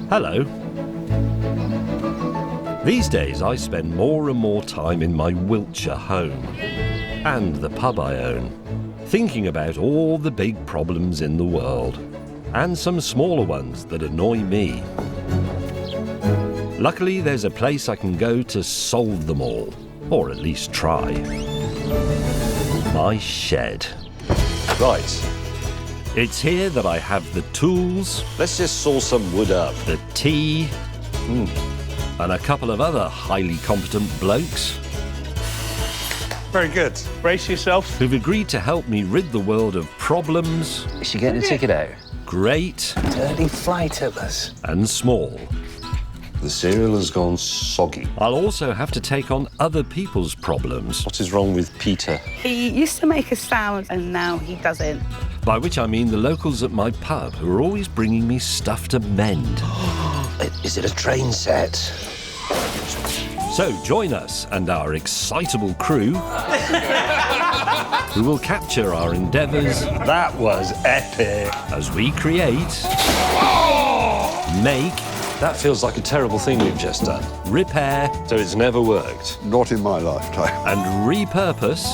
Hello. These days I spend more and more time in my Wiltshire home and the pub I own, thinking about all the big problems in the world and some smaller ones that annoy me. Luckily, there's a place I can go to solve them all, or at least try. My shed. Right. It's here that I have the tools. Let's just saw some wood up. The tea. And a couple of other highly competent blokes Very good. Brace yourself. who've agreed to help me rid the world of problems, Is she getting a ticket out? great Early flight at us. and small. The cereal has gone soggy. I'll also have to take on other people's problems, What is wrong with Peter? He used to make a sound and now he doesn't. by which I mean the locals at my pub who are always bringing me stuff to mend. Is it a train set? So join us and our excitable crew who will capture our endeavours That was epic. as we create, make, That feels like a terrible thing we've just done. repair So it's never worked. Not in my lifetime. and repurpose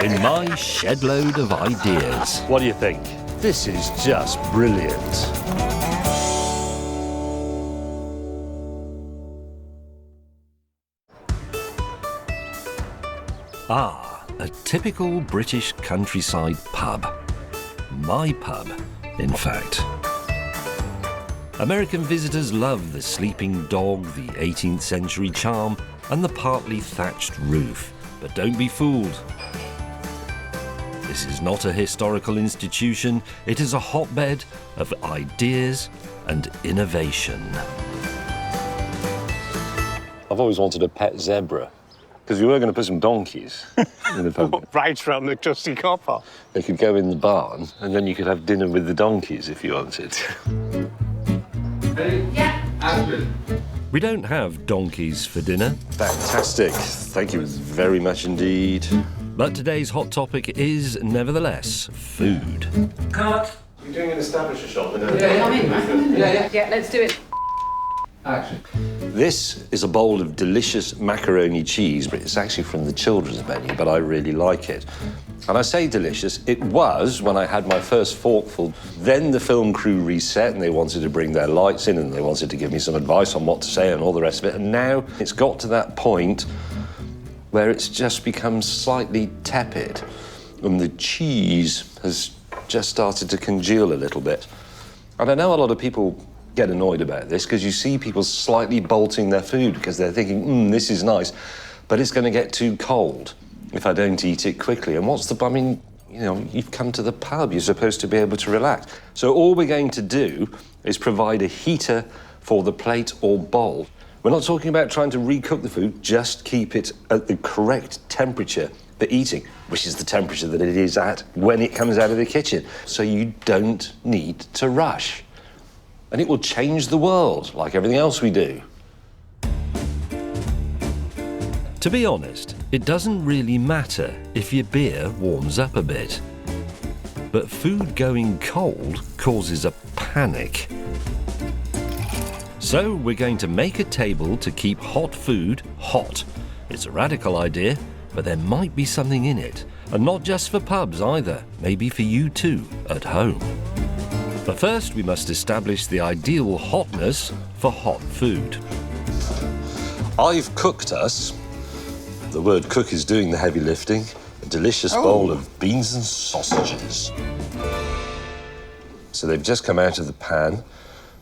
in my shed-load of ideas. What do you think? This is just brilliant. Ah, a typical British countryside pub. My pub, in fact. American visitors love the sleeping dog, the 18th century charm, and the partly thatched roof. But don't be fooled. This is not a historical institution, it is a hotbed of ideas and innovation. I've always wanted a pet zebra. Because we were going to put some donkeys in the pub. Right round the trusty car park. They could go in the barn, and then you could have dinner with the donkeys if you wanted. We don't have donkeys for dinner, Fantastic. Thank you very much indeed. but today's hot topic is, nevertheless, food. Cut. You're doing an establisher shot, Yeah, let's do it. Action. This is a bowl of delicious macaroni cheese, but it's actually from the children's menu, but I really like it. And I say delicious, it was when I had my first forkful. Then the film crew reset and they wanted to bring their lights in and they wanted to give me some advice on what to say and all the rest of it. And now it's got to that point where it's just become slightly tepid and the cheese has just started to congeal a little bit. And I know a lot of people get annoyed about this because you see people slightly bolting their food because they're thinking, this is nice, but it's going to get too cold if I don't eat it quickly. And what's the, I mean, you know, you've come to the pub, you're supposed to be able to relax. So all we're going to do is provide a heater for the plate or bowl. We're not talking about trying to recook the food, just keep it at the correct temperature for eating, which is the temperature that it is at when it comes out of the kitchen. So you don't need to rush. And it will change the world, like everything else we do. To be honest, it doesn't really matter if your beer warms up a bit. But food going cold causes a panic. So we're going to make a table to keep hot food hot. It's a radical idea, but there might be something in it. And not just for pubs either, maybe for you too, at home. But first, we must establish the ideal hotness for hot food. I've cooked us, the word cook is doing the heavy lifting, a delicious bowl of beans and sausages. So they've just come out of the pan.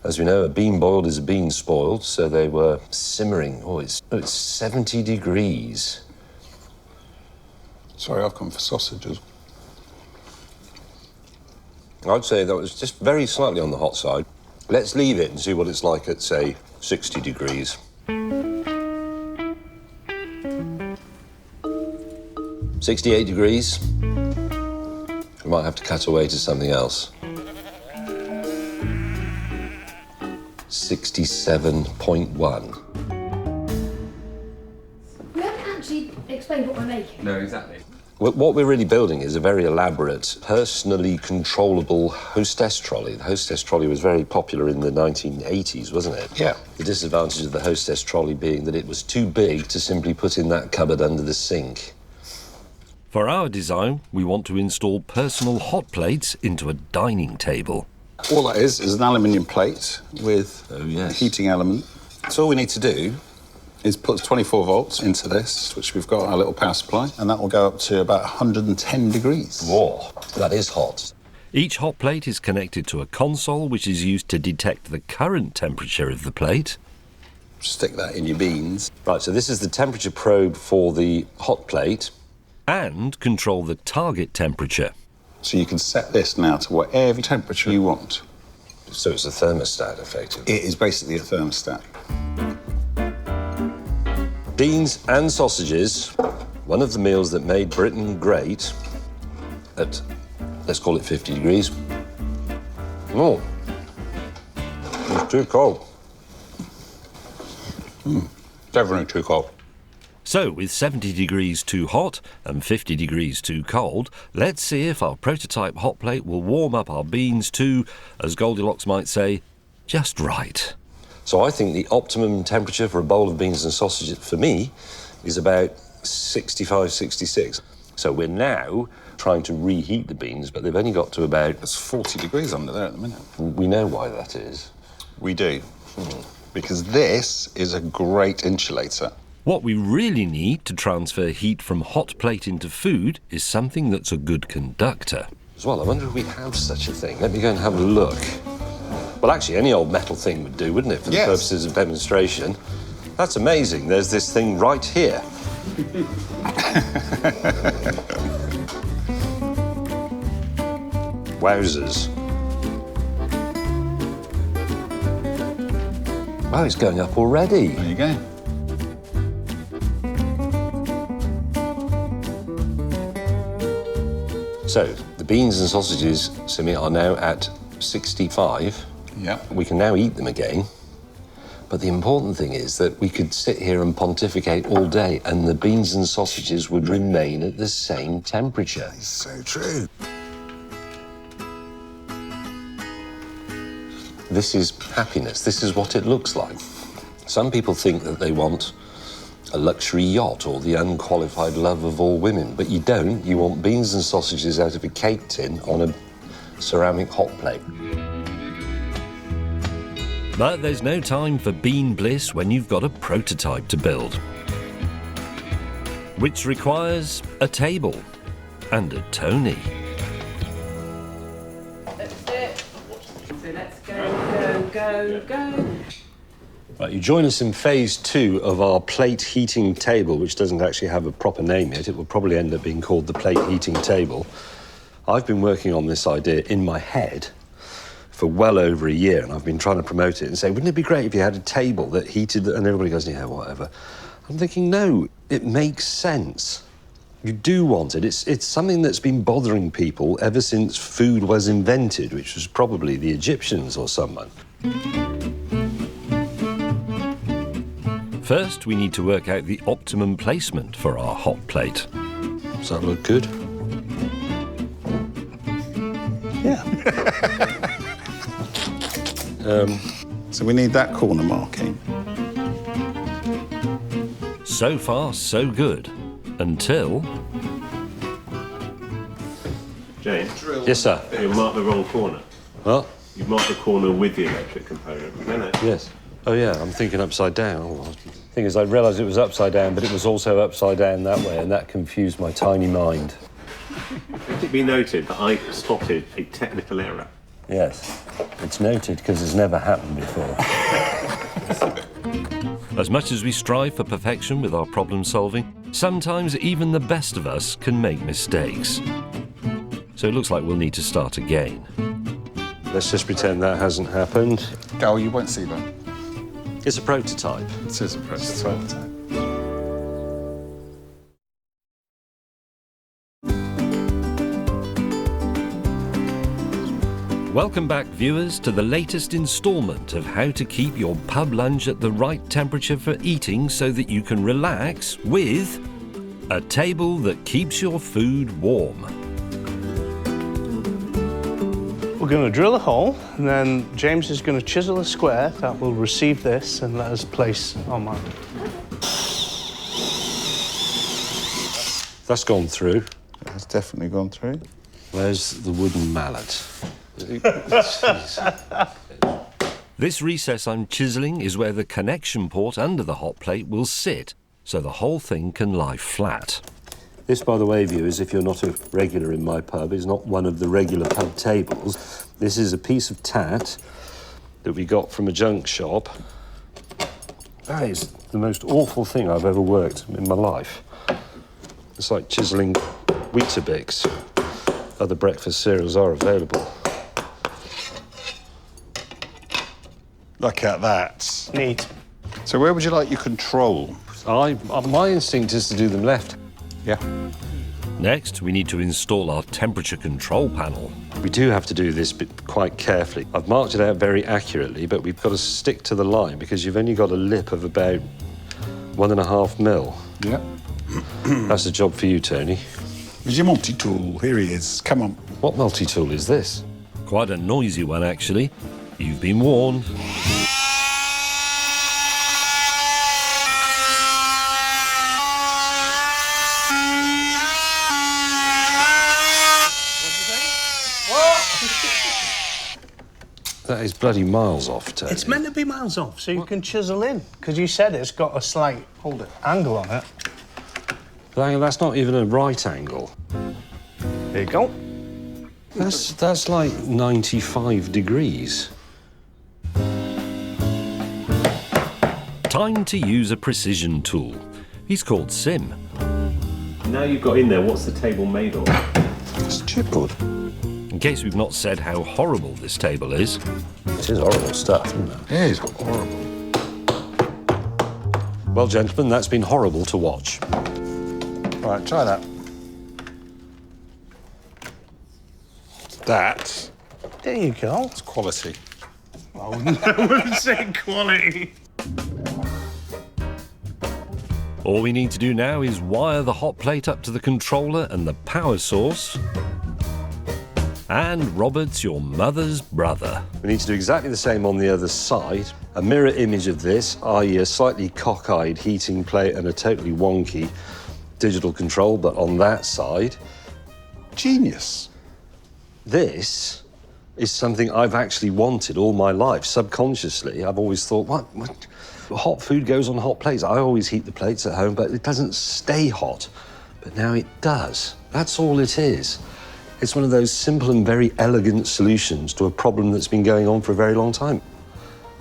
As we know, a bean boiled is a bean spoiled, so they were simmering. It's 70 degrees. Sorry, I've come for sausages. I'd say that was just very slightly on the hot side. Let's leave it and see what it's like at, say, 60 degrees. 68 degrees. We might have to cut away to something else. 67.1. We haven't actually explained what we're making. No, exactly. What we're really building is a very elaborate, personally controllable hostess trolley. The hostess trolley was very popular in the 1980s, wasn't it? Yeah. The disadvantage of the hostess trolley being that it was too big to simply put in that cupboard under the sink. For our design, we want to install personal hot plates into a dining table. All that is an aluminium plate with Oh, yes. a heating element. So all we need to do is put 24 volts into this, which we've got our little power supply, and that will go up to about 110 degrees. Whoa, that is hot. Each hot plate is connected to a console which is used to detect the current temperature of the plate. Stick that in your beans. Right, so this is the temperature probe for the hot plate. And control the target temperature. So you can set this now to whatever temperature you want. So it's a thermostat, effectively. It is basically a thermostat. Beans and sausages, one of the meals that made Britain great at, let's call it 50 degrees. Oh, it's too cold. Definitely too cold. So, with 70 degrees too hot and 50 degrees too cold, let's see if our prototype hot plate will warm up our beans to, as Goldilocks might say, just right. So I think the optimum temperature for a bowl of beans and sausages, for me, is about 65, 66. So we're now trying to reheat the beans, but they've only got to about... It's 40 degrees under there at the minute. We know why that is. We do. Because this is a great insulator. What we really need to transfer heat from hot plate into food is something that's a good conductor. As well, I wonder if we have such a thing. Let me go and have a look. Well, actually, any old metal thing would do, wouldn't it, for the Yes. purposes of demonstration? That's amazing. There's this thing right here. Wowzers. Wow, it's going up already. There you go. So, the beans and sausages, Simi, are now at 65. Yeah. We can now eat them again. But the important thing is that we could sit here and pontificate all day and the beans and sausages would remain at the same temperature. It's so true. This is happiness. This is what it looks like. Some people think that they want a luxury yacht or the unqualified love of all women, but you don't. You want beans and sausages out of a cake tin on a ceramic hot plate. But there's no time for bean bliss when you've got a prototype to build, which requires a table and a Tony. That's it. So let's go. Right, you join us in phase 2 of our plate heating table, which doesn't actually have a proper name yet. It will probably end up being called the plate heating table. I've been working on this idea in my head for well over a year, and I've been trying to promote it and say, wouldn't it be great if you had a table that heated, and everybody goes, yeah, whatever. I'm thinking, no, it makes sense. You do want it. It's something that's been bothering people ever since food was invented, which was probably the Egyptians or someone. First, we need to work out the optimum placement for our hot plate. Does that look good? Yeah. So we need that corner marking. So far, so good. Until... James, Yes, sir. you marked the wrong corner. Well, You've marked the corner with the electric component. No. yes. Oh, yeah, I'm thinking upside down. Oh, the thing is, I realised it was upside down, but it was also upside down that way, and that confused my tiny mind. Let it be noted that I spotted a technical error. Yes, it's noted because it's never happened before. As much as we strive for perfection with our problem solving, sometimes even the best of us can make mistakes. So it looks like we'll need to start again. Let's just pretend that hasn't happened. Gal, you won't see that. It's a prototype. It is a prototype. Welcome back, viewers, to the latest instalment of how to keep your pub lunch at the right temperature for eating so that you can relax with A table that keeps your food warm. We're going to drill a hole, and then James is going to chisel a square that will receive this and let us place our mine. That's gone through. That's definitely gone through. Where's the wooden mallet? This recess I'm chiselling is where the connection port under the hot plate will sit, so the whole thing can lie flat. This, by the way, viewers, if you're not a regular in my pub, is not one of the regular pub tables. This is a piece of tat that we got from a junk shop. That is the most awful thing I've ever worked in my life. It's like chiselling Weetabix. Other breakfast cereals are available. Look at that. Neat. So where would you like your control? My instinct is to do them left. Yeah. Next, we need to install our temperature control panel. We do have to do this bit quite carefully. I've marked it out very accurately, but we've got to stick to the line because you've only got a lip of about 1.5 mil. Yeah. That's a job for you, Tony. Where's your multi-tool? Here he is. Come on. What multi-tool is this? Quite a noisy one, actually. You've been warned. That is bloody miles off, Tony. It's meant to be miles off, so you can chisel in. Because you said it's got a slight angle on it. But hang on, that's not even a right angle. There you go. That's like 95 degrees. Time to use a precision tool. He's called Sim. Now you've got in there, what's the table made of? It's chipboard. In case we've not said how horrible this table is. It is horrible stuff, isn't it? It is horrible. Well, gentlemen, that's been horrible to watch. Right, try that. That There you go. is quality. I wouldn't say quality. All we need to do now is wire the hot plate up to the controller and the power source. And Robert's your mother's brother. We need to do exactly the same on the other side. A mirror image of this, i.e. a slightly cockeyed heating plate and a totally wonky digital control, but on that side. Genius. This is something I've actually wanted all my life. Subconsciously, I've always thought, what? Hot food goes on hot plates. I always heat the plates at home, but it doesn't stay hot. But now it does. That's all it is. It's one of those simple and very elegant solutions to a problem that's been going on for a very long time.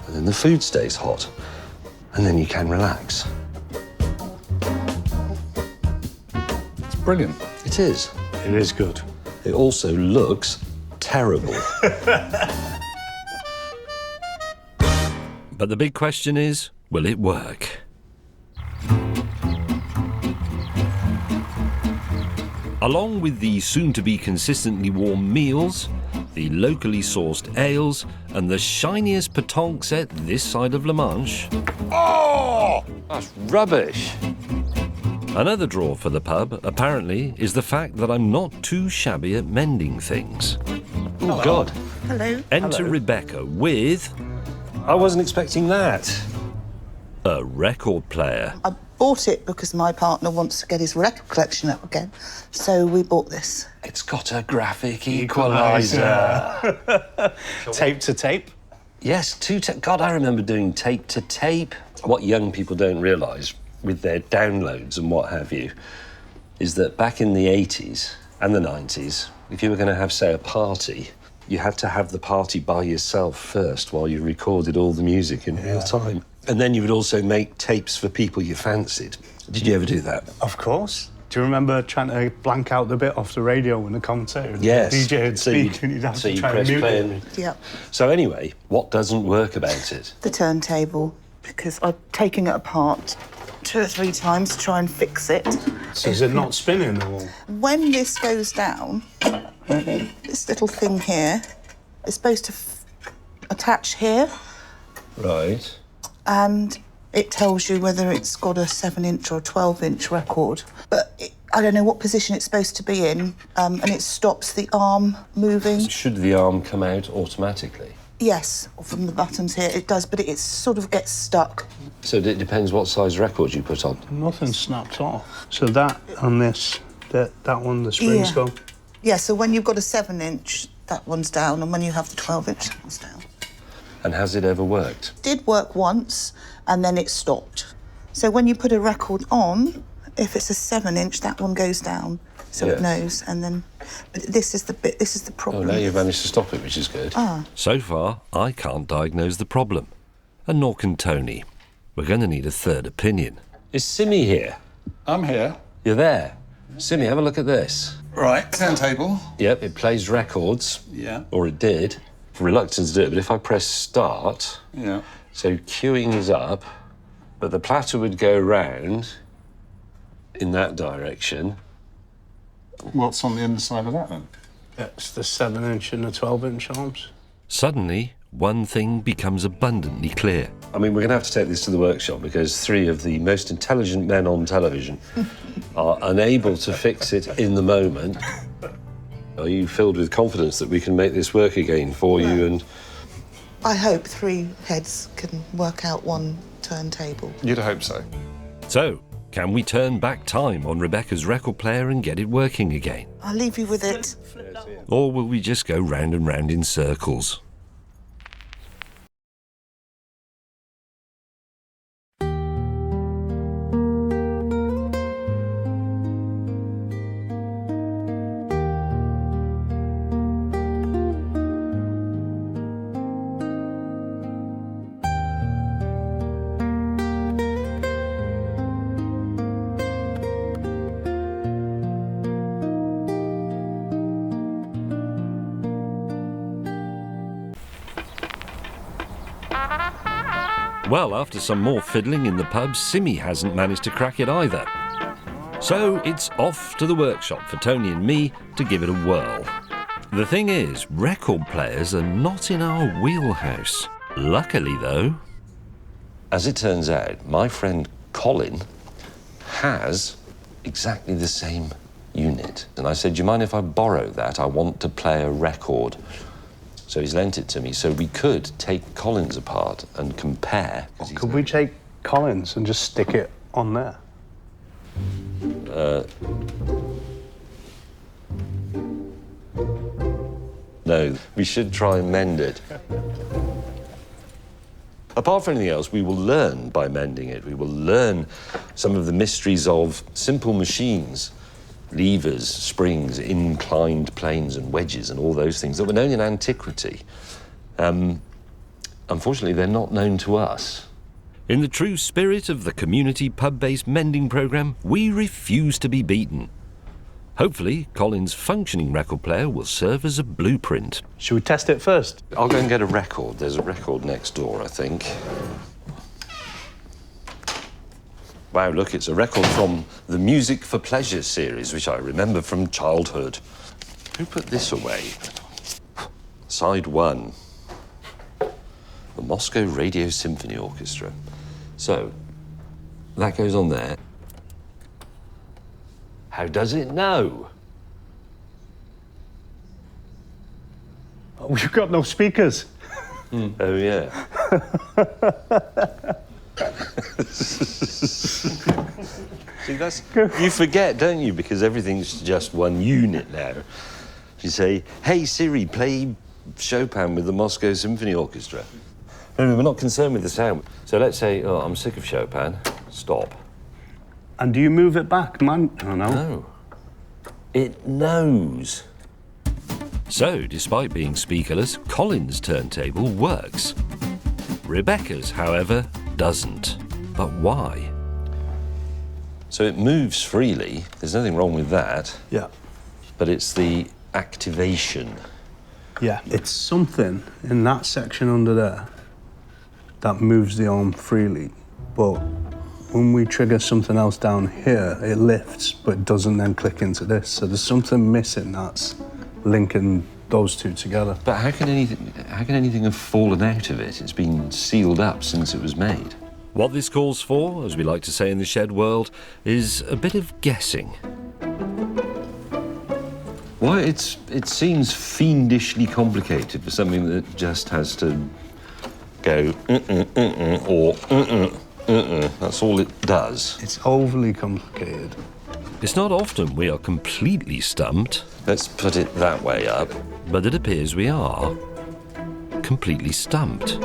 And then the food stays hot, and then you can relax. It's brilliant. It is. It is good. It also looks terrible. But the big question is, will it work? Along with the soon-to-be consistently warm meals, the locally sourced ales, and the shiniest petanques at this side of La Manche, Oh! That's rubbish. another draw for the pub, apparently, is the fact that I'm not too shabby at mending things. Oh, God. Hello. Enter Rebecca with I wasn't expecting that. a record player. I bought it because my partner wants to get his record collection up again, so we bought this. It's got a graphic equaliser. Tape to tape. Yes, God, I remember doing tape to tape. What young people don't realise with their downloads and what have you is that back in the 80s and the 90s, if you were going to have, say, a party, you had to have the party by yourself first while you recorded all the music in real time. And then you would also make tapes for people you fancied. Did you ever do that? Of course. Do you remember trying to blank out the bit off the radio when the commentator, Yes. the DJ would speak, and you'd have to try and mute play it? Yep. So anyway, what doesn't work about it? The turntable, because I've taken it apart 2 or 3 times to try and fix it. So is it not spinning or? When this goes down, this little thing here is supposed to attach here, Right. and It tells you whether it's got a 7-inch or a 12-inch record. But I don't know what position it's supposed to be in, and it stops the arm moving. Should the arm come out automatically? Yes, from the buttons here it does, but it sort of gets stuck. So it depends what size record you put on. Nothing snaps off. So that and this, that one, the springs go. Yeah, so when you've got a 7-inch, that one's down, and when you have the 12-inch, that one's down. And has it ever worked? It did work once, and then it stopped. So when you put a record on, if it's a 7-inch, that one goes down, so it knows, and then... But this is the problem. Oh, now you've managed to stop it, which is good. So far, I can't diagnose the problem. And nor can Tony. We're going to need a third opinion. Is Simi here? I'm here. You're there. Simi, have a look at this. Right, turntable. Yep, it plays records. Yeah. Or it did. Reluctant to do it, but if I press start... Yeah. So queuing is up, but the platter would go round in that direction. What's on the underside of that, then? That's the 7-inch and the 12-inch arms. Suddenly, one thing becomes abundantly clear. I mean, we're going to have to take this to the workshop because 3 of the most intelligent men on television are unable to fix it in the moment. Are you filled with confidence that we can make this work again for you? And I hope 3 heads can work out one turntable. You'd hope so. So, can we turn back time on Rebecca's record player and get it working again? I'll leave you with it. Or will we just go round and round in circles? Well, after some more fiddling in the pub, Simi hasn't managed to crack it either. So it's off to the workshop for Tony and me to give it a whirl. The thing is, record players are not in our wheelhouse. Luckily, though... as it turns out, my friend Colin has exactly the same unit. And I said, do you mind if I borrow that? I want to play a record. So he's lent it to me, so we could take Colin's apart and compare. Could we take Colin's and just stick it on there? No, we should try and mend it. Apart from anything else, we will learn by mending it. We will learn some of the mysteries of simple machines. Levers, springs, inclined planes and wedges and all those things that were known in antiquity. Unfortunately, they're not known to us. In the true spirit of the community pub-based mending programme, we refuse to be beaten. Hopefully, Colin's functioning record player will serve as a blueprint. Should we test it first? I'll go and get a record. There's a record next door, I think. Wow, look, it's a record from the Music for Pleasure series, which I remember from childhood. Who put this away? Side 1. The Moscow Radio Symphony Orchestra. So, that goes on there. How does it know? Oh, we've got no speakers. Oh, yeah. See, you forget, don't you? Because everything's just one unit now. You say, hey, Siri, play Chopin with the Moscow Symphony Orchestra. No, we're not concerned with the sound. So let's say, oh, I'm sick of Chopin. Stop. And do you move it back, man? Oh, no. No. It knows. So, despite being speakerless, Colin's turntable works. Rebecca's, however, doesn't. But why? So it moves freely. There's nothing wrong with that. Yeah. But it's the activation. Yeah, it's something in that section under there that moves the arm freely. But when we trigger something else down here, it lifts, but doesn't then click into this. So there's something missing that's linking those two together. But how can anything have fallen out of it? It's been sealed up since it was made. What this calls for, as we like to say in the shed world, is a bit of guessing. Well, it seems fiendishly complicated for something that just has to go or That's all it does. It's overly complicated. It's not often we are completely stumped, Let's put it that way up. but it appears we are completely stumped.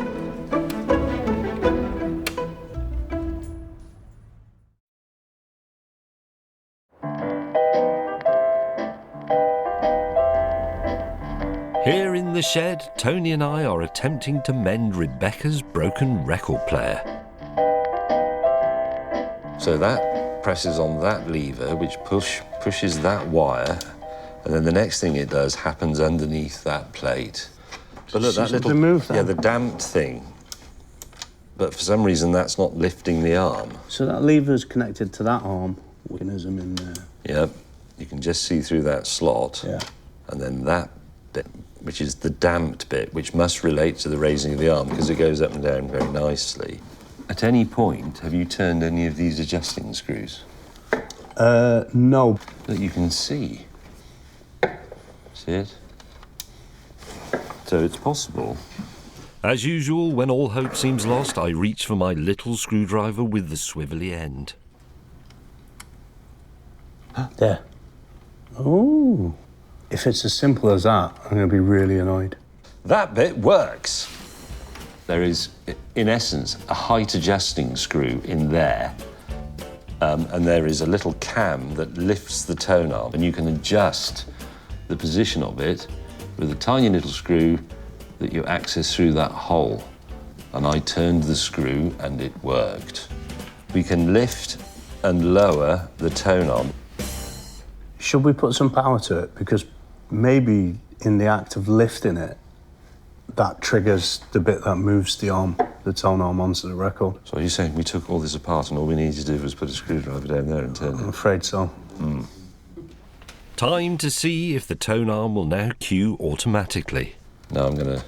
Here in the shed, Tony and I are attempting to mend Rebecca's broken record player. So that presses on that lever, which pushes that wire, and then the next thing it does happens underneath that plate. But look, that little... remove that. Yeah, the damped thing. But for some reason, that's not lifting the arm. So that lever's connected to that arm mechanism in there. Yep. You can just see through that slot. Yeah. And then that bit, which is the damped bit, which must relate to the raising of the arm because it goes up and down very nicely. At any point, have you turned any of these adjusting screws? No. That you can see. See it? So it's possible. As usual, when all hope seems lost, I reach for my little screwdriver with the swivelly end. There. Oh. If it's as simple as that, I'm going to be really annoyed. That bit works. There is, in essence, a height adjusting screw in there. And there is a little cam that lifts the tone arm, and you can adjust the position of it with a tiny little screw that you access through that hole. And I turned the screw and it worked. We can lift and lower the tone arm. Should we put some power to it? Because maybe in the act of lifting it, that triggers the bit that moves the arm, the tone arm onto the record. So you're saying we took all this apart and all we needed to do was put a screwdriver down there and turn I'm it? afraid so. Time to see if the tone arm will now cue automatically. Now I'm gonna...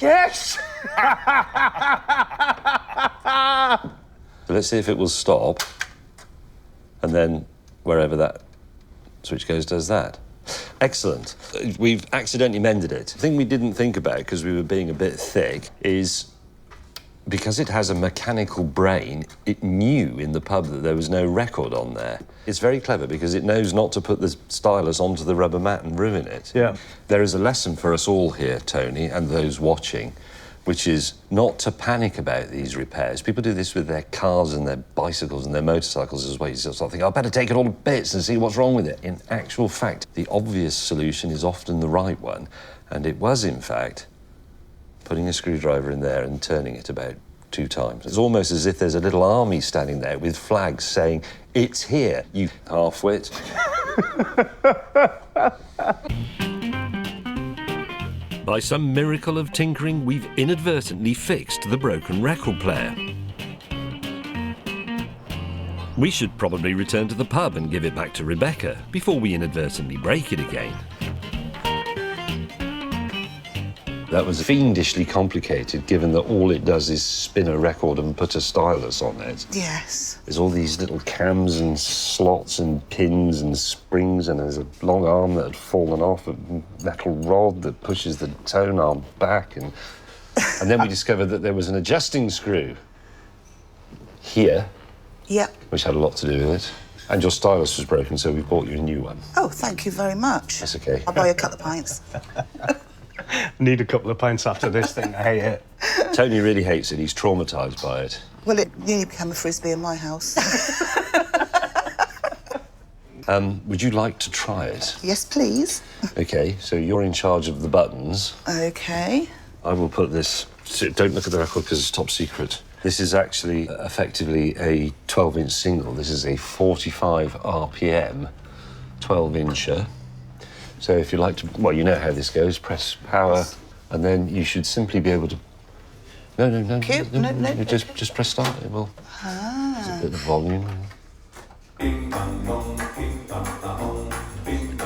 Yes! So let's see if it will stop, and then wherever that switch goes does that. Excellent. We've accidentally mended it. The thing we didn't think about, because we were being a bit thick, is because it has a mechanical brain, it knew in the pub that there was no record on there. It's very clever because it knows not to put the stylus onto the rubber mat and ruin it. Yeah. There is a lesson for us all here, Tony, and those watching, which is not to panic about these repairs. People do this with their cars and their bicycles and their motorcycles as well. You sort of think, I better take it all to bits and see what's wrong with it. In actual fact, the obvious solution is often the right one. And it was, in fact, putting a screwdriver in there and turning it about 2 times. It's almost as if there's a little army standing there with flags saying, it's here, you half-wit. By some miracle of tinkering, we've inadvertently fixed the broken record player. We should probably return to the pub and give it back to Rebecca before we inadvertently break it again. That was fiendishly complicated, given that all it does is spin a record and put a stylus on it. Yes. There's all these little cams and slots and pins and springs, and there's a long arm that had fallen off, a metal rod that pushes the tone arm back, and then we discovered that there was an adjusting screw here, Yep. which had a lot to do with it. And your stylus was broken, so we bought you a new one. Oh, thank you very much. That's okay. I'll buy you a couple of pints. Need a couple of pints after this thing. I hate it. Tony really hates it. He's traumatised by it. Well, it nearly became a frisbee in my house. Would you like to try it? Yes, please. Okay, so you're in charge of the buttons. Okay. I will put this... Don't look at the record because it's top secret. This is actually effectively a 12-inch single. This is a 45 RPM 12-incher. So if you like to... Well, you know how this goes. Press power, and then you should simply be able to... No. Cute. No. Just press start. It will... There's a bit of volume.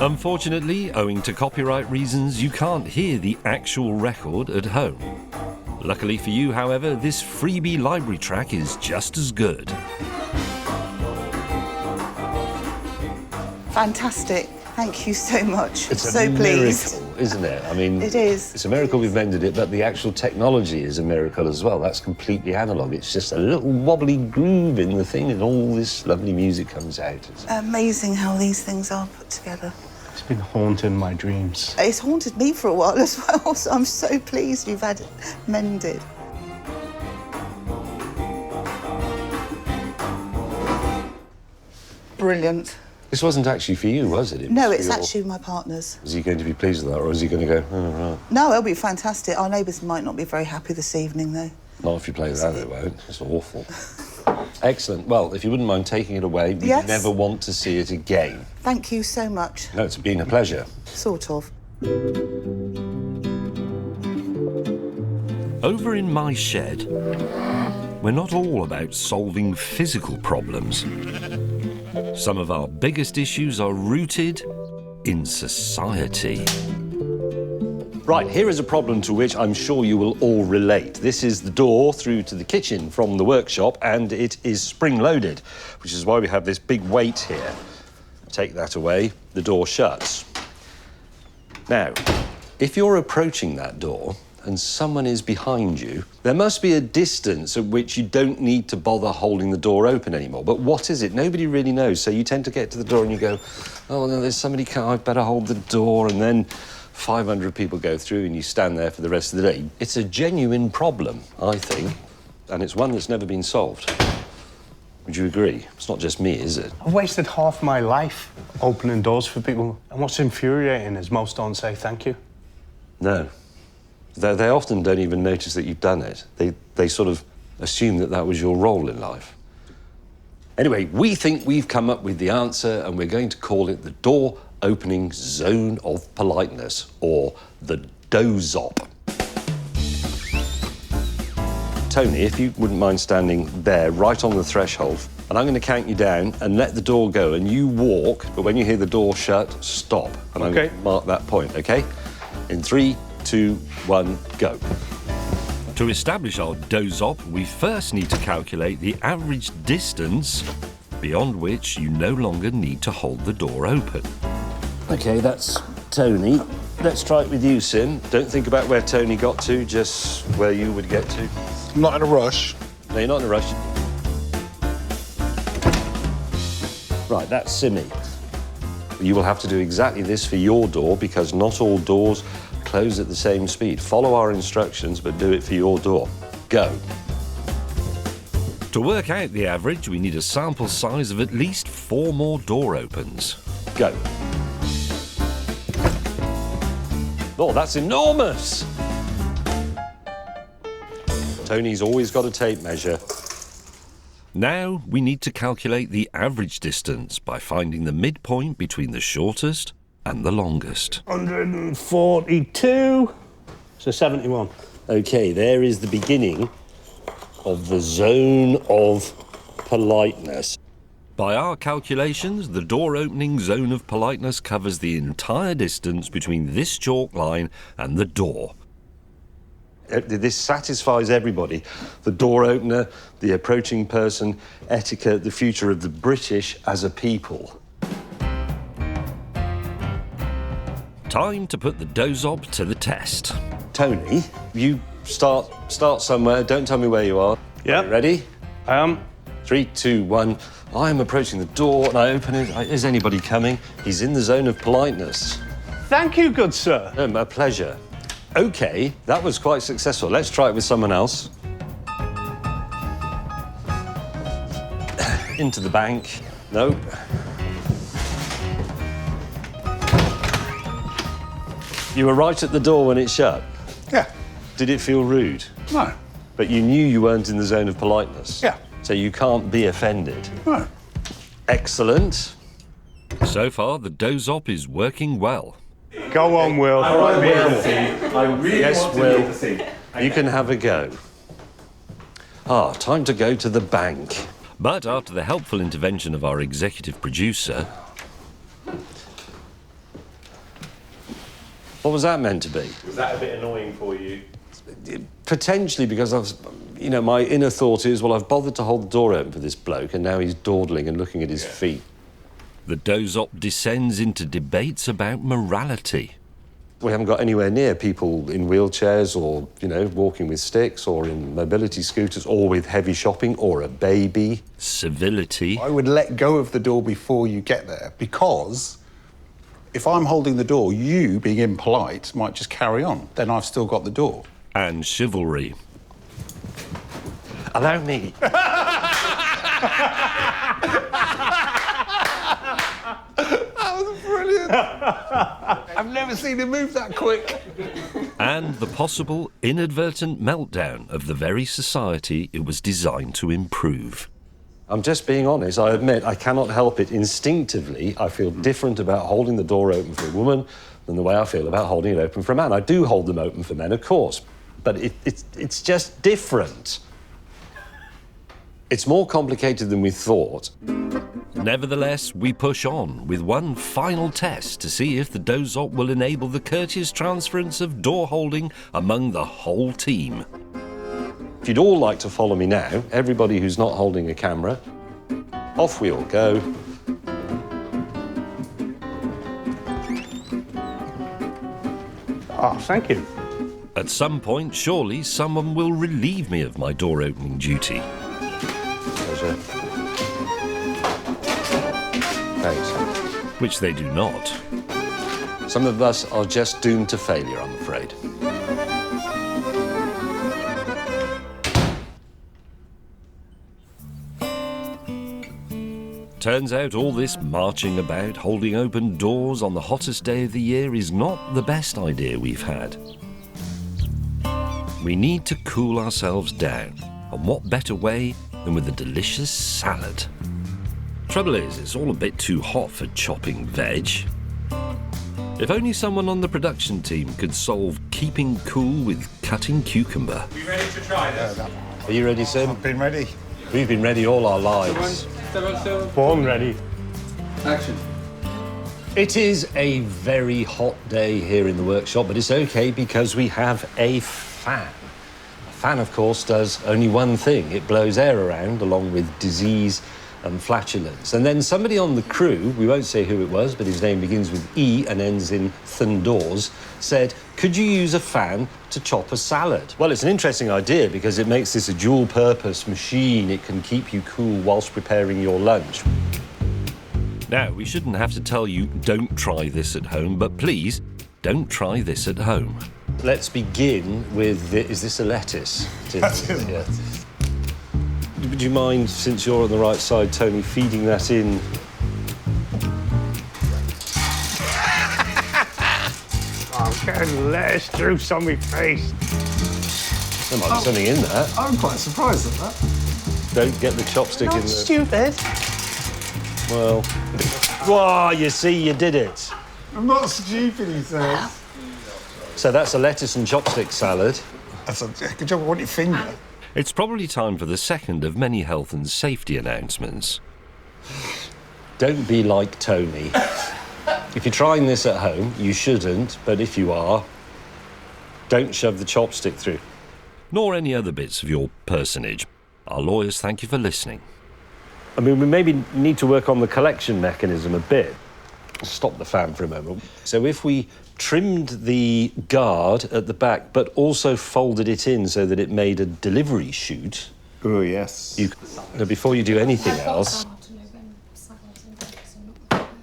Unfortunately, owing to copyright reasons, you can't hear the actual record at home. Luckily for you, however, this freebie library track is just as good. Fantastic. Thank you so much. It's so a pleased. miracle, isn't it? I mean, It is. It's a miracle we've mended it, but the actual technology is a miracle as well. That's completely analog. It's just a little wobbly groove in the thing, and all this lovely music comes out. It's Amazing how these things are put together. It's been haunting my dreams. It's haunted me for a while as well, so I'm so pleased you've had it mended. Brilliant. This wasn't actually for you, was it? It No, was for it's your- actually my partner's. Is he going to be pleased with that, or is he going to go, oh, right? No, it'll be fantastic. Our neighbours might not be very happy this evening, though. Not if you play that, it won't. It's awful. Excellent. Well, if you wouldn't mind taking it away, we Yes. never want to see it again. Thank you so much. No, it's been a pleasure. Sort of. Over in my shed, we're not all about solving physical problems. Some of our biggest issues are rooted in society. Right, here is a problem to which I'm sure you will all relate. This is the door through to the kitchen from the workshop, and it is spring-loaded, which is why we have this big weight here. Take that away, the door shuts. Now, if you're approaching that door and someone is behind you, there must be a distance at which you don't need to bother holding the door open anymore. But what is it? Nobody really knows. So you tend to get to the door and you go, oh, no, there's somebody coming, I better hold the door. And then 500 people go through and you stand there for the rest of the day. It's a genuine problem, I think, and it's one that's never been solved. Would you agree? It's not just me, is it? I've wasted half my life opening doors for people, and what's infuriating is most don't say thank you. No. They often don't even notice that you've done it. They sort of assume that that was your role in life. Anyway, we think we've come up with the answer, and we're going to call it the door opening zone of politeness, or the DOZOP. Tony, if you wouldn't mind standing there, right on the threshold, and I'm going to count you down and let the door go, and you walk, but when you hear the door shut, stop. And I'm going to mark that point, OK? In 3, 2, 1, go. To establish our DOZOP, we first need to calculate the average distance beyond which you no longer need to hold the door open. OK, that's Tony. Let's try it with you, Sim. Don't think about where Tony got to, just where you would get to. I'm not in a rush. No, you're not in a rush. Right, that's Simmy. You will have to do exactly this for your door, because not all doors close at the same speed. Follow our instructions, but do it for your door. Go. To work out the average, we need a sample size of at least 4 more door opens. Go. Oh, that's enormous! Tony's always got a tape measure. Now we need to calculate the average distance by finding the midpoint between the shortest and the longest. 142, so 71. OK, there is the beginning of the zone of politeness. By our calculations, the door opening zone of politeness covers the entire distance between this chalk line and the door. This satisfies everybody. The door opener, the approaching person, etiquette, the future of the British as a people. Time to put the DOZOP to the test. Tony, you start somewhere. Don't tell me where you are. Yeah. Ready? I am. 3, 2, 1. I am approaching the door and I open it. Is anybody coming? He's in the zone of politeness. Thank you, good sir. Oh, my pleasure. OK, that was quite successful. Let's try it with someone else. Into the bank. No. You were right at the door when it shut. Yeah. Did it feel rude? No. But you knew you weren't in the zone of politeness. Yeah. So you can't be offended. No. Excellent. So far, the DOZOP is working well. Go on, Will. I really want Yes, to Will. be able to see. You can have a go. Time to go to the bank. But after the helpful intervention of our executive producer, What was that meant to be? Was that a bit annoying for you? Potentially, because my inner thought is, well, I've bothered to hold the door open for this bloke, and now he's dawdling and looking at his feet. The Dozop descends into debates about morality. We haven't got anywhere near people in wheelchairs or, walking with sticks or in mobility scooters or with heavy shopping or a baby. Civility. I would let go of the door before you get there, because if I'm holding the door, you, being impolite, might just carry on. Then I've still got the door. And chivalry. Allow me. That was brilliant. I've never seen him move that quick. And the possible inadvertent meltdown of the very society it was designed to improve. I'm just being honest. I admit I cannot help it. Instinctively, I feel different about holding the door open for a woman than the way I feel about holding it open for a man. I do hold them open for men, of course, but it's just different. It's more complicated than we thought. Nevertheless, we push on with one final test to see if the Dozop will enable the courteous transference of door holding among the whole team. If you'd all like to follow me now, everybody who's not holding a camera, off we all go. Oh, thank you. At some point, surely someone will relieve me of my door opening duty. Pleasure. Thanks. Which they do not. Some of us are just doomed to failure, I'm afraid. Turns out all this marching about, holding open doors on the hottest day of the year is not the best idea we've had. We need to cool ourselves down, and what better way than with a delicious salad? Trouble is, it's all a bit too hot for chopping veg. If only someone on the production team could solve keeping cool with cutting cucumber. Are you ready to try this? Are you ready, Sim? I've been ready. We've been ready all our lives. Born ready. Action. It is a very hot day here in the workshop, but it's okay because we have a fan. A fan, of course, does only one thing. It blows air around along with disease and flatulence. And then somebody on the crew, we won't say who it was, but his name begins with E and ends in Thundors, said, could you use a fan to chop a salad? Well, it's an interesting idea because it makes this a dual-purpose machine. It can keep you cool whilst preparing your lunch. Now, we shouldn't have to tell you don't try this at home, but please, don't try this at home. Let's begin with, is this a lettuce? That is a Yeah. Would you mind, since you're on the right side, Tony, feeding that in? I'm getting lettuce juice on my face. There might be something in that. I'm quite surprised at that. Don't get the chopstick in there. Stupid. Well, wow, you see, you did it. I'm not stupid, he says. So that's a lettuce and chopstick salad. That's a good job on your finger. It's probably time for the second of many health and safety announcements. Don't be like Tony. If you're trying this at home, you shouldn't, but if you are, don't shove the chopstick through. Nor any other bits of your personage. Our lawyers thank you for listening. I mean, we maybe need to work on the collection mechanism a bit. Stop the fan for a moment. So if we trimmed the guard at the back, but also folded it in so that it made a delivery chute. Oh, yes. Before you do anything else,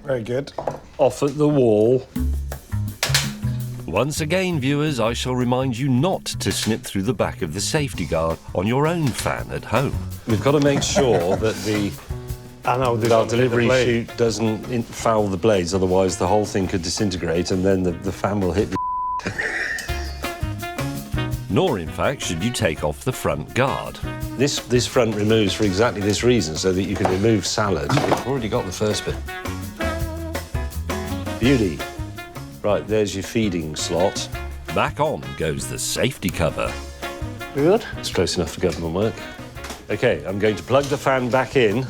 Very good. off at the wall. Once again, viewers, I shall remind you not to snip through the back of the safety guard on your own fan at home. We've got to make sure that our delivery blade. chute doesn't foul the blades, otherwise the whole thing could disintegrate and then the fan will hit the Nor, in fact, should you take off the front guard. This front removes for exactly this reason, so that you can remove salad. We've already got the first bit. Beauty. Right, there's your feeding slot. Back on goes the safety cover. Good. It's close enough for government work. OK, I'm going to plug the fan back in.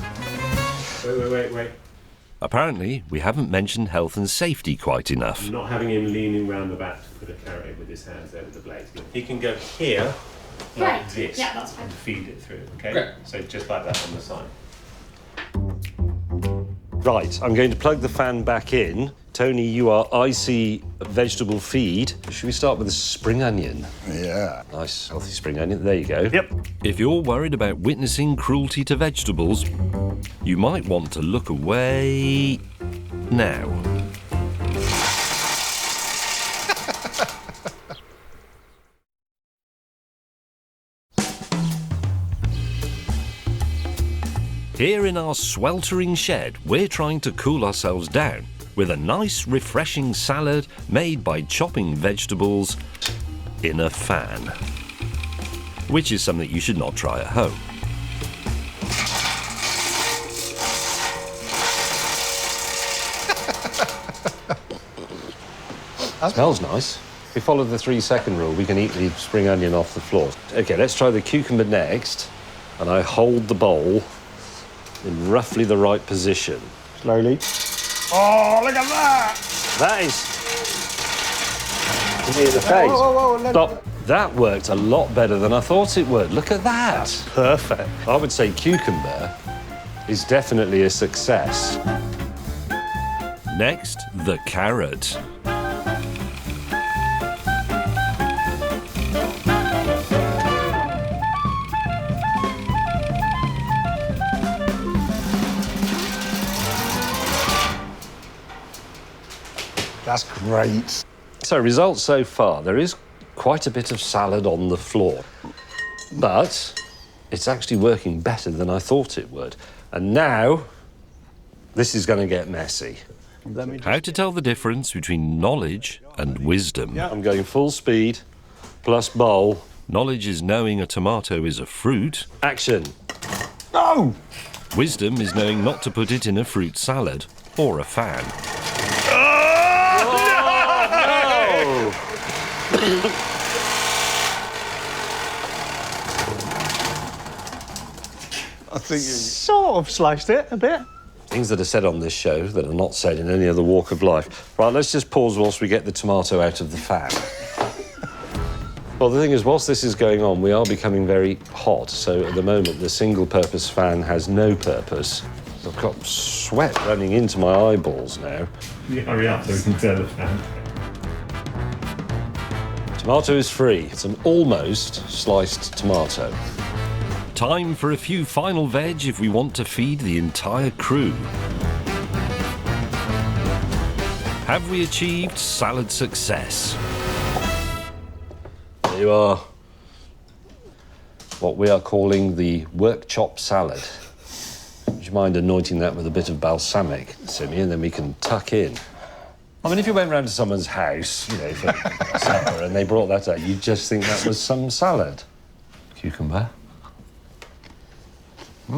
Wait. Apparently, we haven't mentioned health and safety quite enough. Not having him leaning round the back to put a carrot in with his hands over the blades. He can go here like this. Yeah, that's fine. And feed it through, okay? Great. So just like that on the side. Right, I'm going to plug the fan back in. Tony, you are icy vegetable feed. Should we start with a spring onion? Yeah. Nice, healthy spring onion. There you go. Yep. If you're worried about witnessing cruelty to vegetables, you might want to look away now. Here in our sweltering shed, we're trying to cool ourselves down with a nice, refreshing salad made by chopping vegetables in a fan, which is something you should not try at home. Smells nice. If we follow the 3-second rule, we can eat the spring onion off the floor. OK, let's try the cucumber next. And I hold the bowl in roughly the right position. Slowly. Oh, look at that! That is... Give me in the face. Whoa, let Stop. That worked a lot better than I thought it would. Look at that. Perfect. I would say cucumber is definitely a success. Next, the carrot. That's great. So, results so far. There is quite a bit of salad on the floor, but it's actually working better than I thought it would. And now, this is going to get messy. How to tell the difference between knowledge and wisdom. I'm going full speed, plus bowl. Knowledge is knowing a tomato is a fruit. Action. No! Wisdom is knowing not to put it in a fruit salad or a fan. I think you... Sort of sliced it a bit. Things that are said on this show that are not said in any other walk of life. Right, let's just pause whilst we get the tomato out of the fan. Well, the thing is, whilst this is going on, we are becoming very hot. So at the moment, the single-purpose fan has no purpose. I've got sweat running into my eyeballs now. You hurry up so we can turn the fan. Tomato is free. It's an almost sliced tomato. Time for a few final veg if we want to feed the entire crew. Have we achieved salad success? There you are. What we are calling the work chop salad. Would you mind anointing that with a bit of balsamic, Simi, and then we can tuck in? I mean, if you went round to someone's house, you know, for supper, and they brought that out, you'd just think that was some salad. Cucumber. I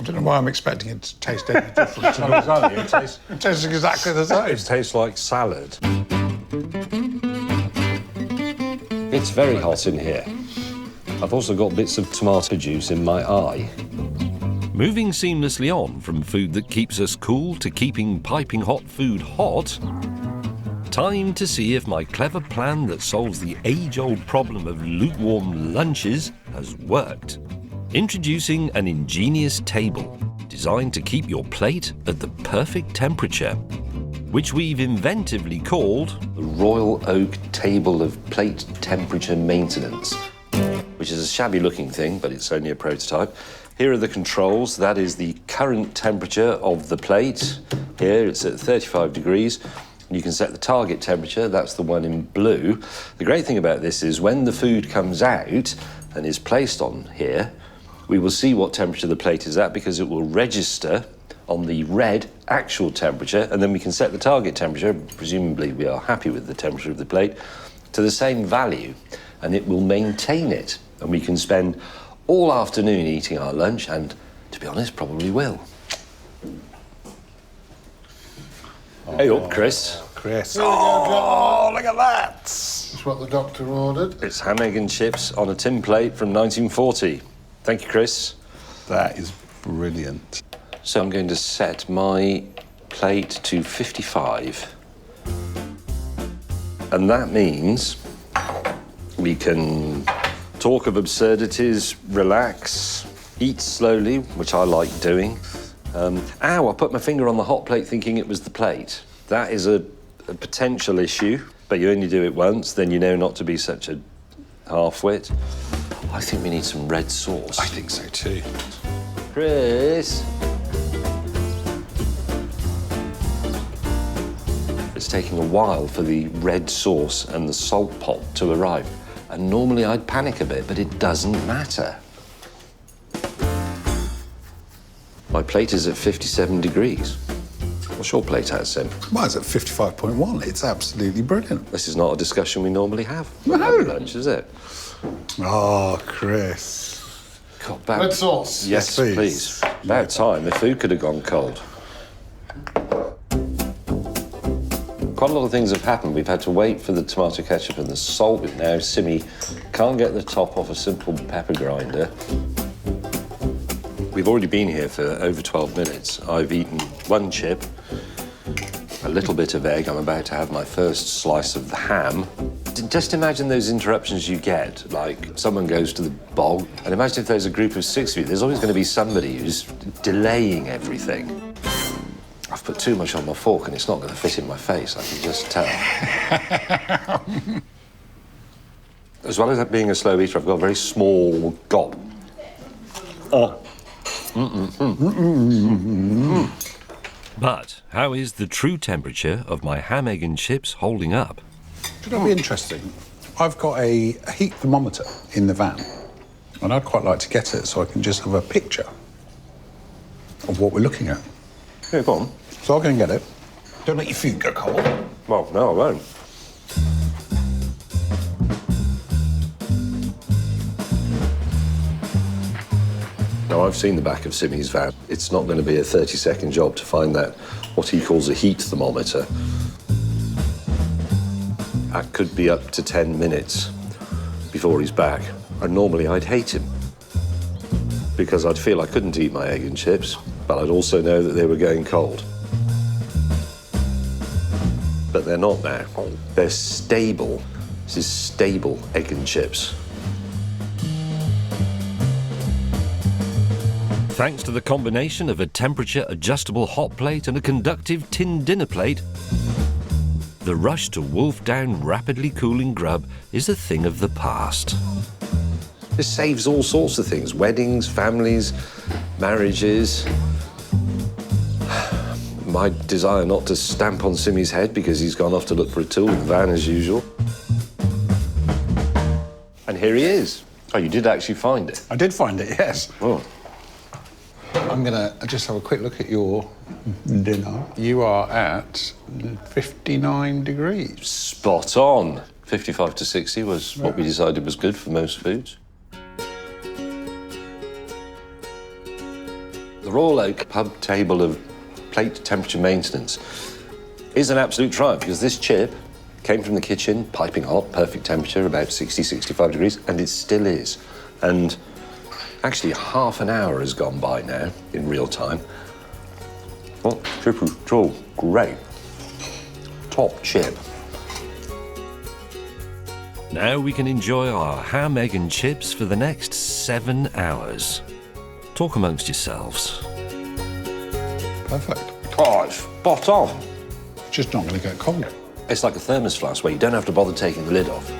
don't know why I'm expecting it to taste any different. It tastes exactly the same. It tastes like salad. It's very hot in here. I've also got bits of tomato juice in my eye. Moving seamlessly on from food that keeps us cool to keeping piping hot food hot, time to see if my clever plan that solves the age-old problem of lukewarm lunches has worked. Introducing an ingenious table designed to keep your plate at the perfect temperature, which we've inventively called The Royal Oak Table of Plate Temperature Maintenance, which is a shabby-looking thing, but it's only a prototype. Here are the controls. That is the current temperature of the plate. Here it's at 35 degrees. You can set the target temperature. That's the one in blue. The great thing about this is when the food comes out and is placed on here, we will see what temperature the plate is at because it will register on the red actual temperature, and then we can set the target temperature, presumably we are happy with the temperature of the plate, to the same value, and it will maintain it. And we can spend all afternoon eating our lunch, and to be honest, probably will. Hey up, Chris. Chris. Oh, look at that! That's what the doctor ordered. It's ham, egg and chips on a tin plate from 1940. Thank you, Chris. That is brilliant. So I'm going to set my plate to 55. And that means we can Talk of absurdities, relax, eat slowly, which I like doing. Ow, I put my finger on the hot plate thinking it was the plate. That is a potential issue, but you only do it once, then you know not to be such a half-wit. I think we need some red sauce. I think so too. Chris? It's taking a while for the red sauce and the salt pot to arrive. And normally I'd panic a bit, but it doesn't matter. My plate is at 57 degrees. What's your plate at, Sim? Mine's at 55.1. It's absolutely brilliant. This is not a discussion we normally have. No. At lunch, is it? Oh, Chris. God, Red sauce. Yes, please. About time. The food could have gone cold. Quite a lot of things have happened. We've had to wait for the tomato ketchup and the salt. Now Simmy can't get the top off a simple pepper grinder. We've already been here for over 12 minutes. I've eaten one chip, a little bit of egg. I'm about to have my first slice of the ham. Just imagine those interruptions you get, like someone goes to the bog, and imagine if there's a group of 6 of you, there's always going to be somebody who's delaying everything. I've put too much on my fork and it's not going to fit in my face, I can just tell. As well as that being a slow eater, I've got a very small gob. But how is the true temperature of my ham, egg and chips holding up? Should that be interesting? I've got a heat thermometer in the van, and I'd quite like to get it so I can just have a picture of what we're looking at. Yeah, go on. So I'll go and get it. Don't let your food go cold. Well, no, I won't. Now, I've seen the back of Simmy's van. It's not going to be a 30-second job to find that, what he calls a heat thermometer. That could be up to 10 minutes before he's back. And normally I'd hate him because I'd feel I couldn't eat my egg and chips, but I'd also know that they were going cold. But they're not now. They're stable. This is stable egg and chips. Thanks to the combination of a temperature-adjustable hot plate and a conductive tin dinner plate, the rush to wolf down rapidly cooling grub is a thing of the past. This saves all sorts of things. Weddings, families, marriages. My desire not to stamp on Simmy's head because he's gone off to look for a tool in the van as usual. And here he is. Oh, you did actually find it? I did find it, yes. Oh. I'm going to just have a quick look at your dinner. You are at 59 degrees. Spot on. 55 to 60 was what we decided was good for most foods. The Royal Oak pub table of plate temperature maintenance is an absolute triumph because this chip came from the kitchen, piping hot, perfect temperature, about 60, 65 degrees, and it still is. And actually, half an hour has gone by now in real time. Oh, chip is still great. Top chip. Now we can enjoy our ham, egg and chips for the next 7 hours. Talk amongst yourselves. Perfect. Oh, it's spot on. Just not going to get cold. It's like a thermos flask where you don't have to bother taking the lid off.